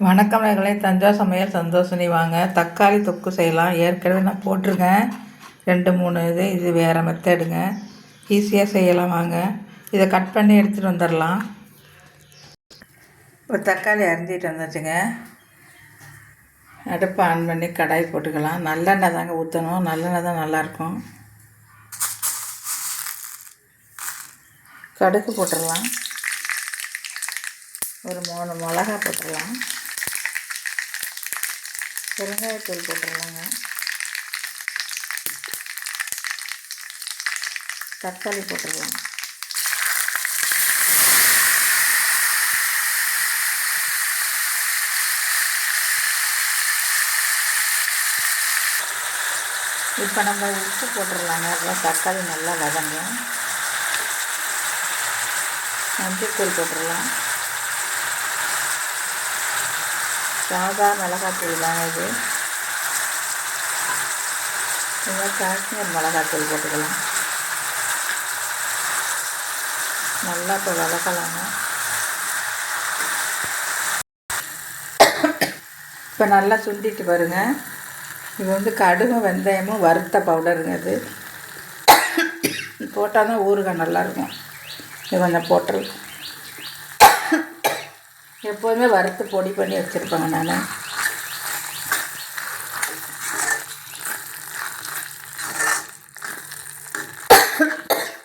வணக்கம் நேயர்களே, தஞ்சா சமையல் சந்தோஷினி. வாங்க தக்காளி தொக்கு செய்யலாம். ஏற்கனவே நான் போட்டிருக்கேன் 2-3 இது வேறு மெத்தடுங்க. ஈஸியாக செய்யலாம். வாங்க இதை கட் பண்ணி எடுத்துகிட்டு வந்துடலாம். ஒரு தக்காளி அரிஞ்சிட்டு வந்துச்சுங்க. அடுப்பை ஆன் பண்ணி கடாய் போட்டுக்கலாம். நல்லெண்ணெய் தாங்க ஊற்றணும். நல்லெண்ணெய் தான் நல்லாயிருக்கும். கடுகு போட்டுடலாம். ஒரு 3 மிளகா போட்டுடலாம். பெருங்காயத்தூள் போட்டுடலாங்க. தக்காளி போட்டுடலாம். இப்போ நம்ம உப்பு போட்டுடலாங்க. அப்புறம் தக்காளி நல்லா வதங்கும். மஞ்சள்தூள் போட்டுடலாம். சாதா மிளகாத்தூள் தாங்க இது. நீங்கள் காஷ்மீர் மிளகாத்தூள் போட்டுக்கலாம். நல்லா இப்போ வதக்கலாங்க. இப்போ நல்லா சுண்டிட்டு பாருங்க. இது கடுகும் வெந்தயமும் வறுத்த பவுடருங்க. இது போட்டால் தான் ஊறுகாய் நல்லாயிருக்கும். இது கொஞ்சம் போட்டுருலாம். எப்போதுமே வறுத்து பொடி பண்ணி வச்சுருப்பேங்க நான்.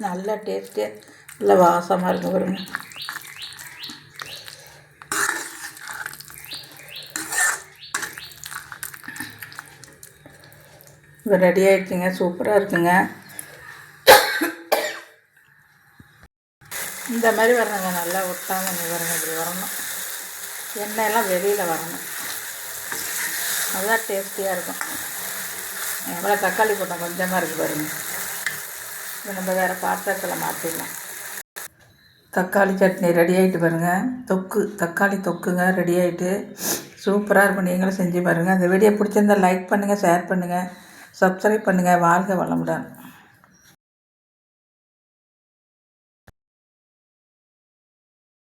நல்ல டேஸ்ட்டு, நல்ல வாசமாக இருக்கும் பாருங்க. இப்போ ரெடி ஆகிடுச்சுங்க. சூப்பராக இருக்குங்க. இந்த மாதிரி வரணுங்க. நல்லா ஒட்டாமல் வரணும். இப்படி வரணும். எண்ணெயெல்லாம் வெளியில் வரணும். நல்லா டேஸ்டியாக இருக்கும். எவ்வளோ தக்காளி போட்டோம், கொஞ்சமாக இருக்குது பாருங்கள். இப்போ நம்ம வேறு பாத்திரத்தில் மாற்றிடலாம். தக்காளி சட்னி ரெடி ஆகிட்டு பாருங்கள். தக்காளி தொக்குங்க ரெடி ஆகிட்டு சூப்பராக இருக்கும். நீங்களும் செஞ்சு பாருங்கள். அந்த வீடியோ பிடிச்சிருந்தால் லைக் பண்ணுங்கள், ஷேர் பண்ணுங்கள், சப்ஸ்கிரைப் பண்ணுங்கள். வாழ்க வளமுடன்.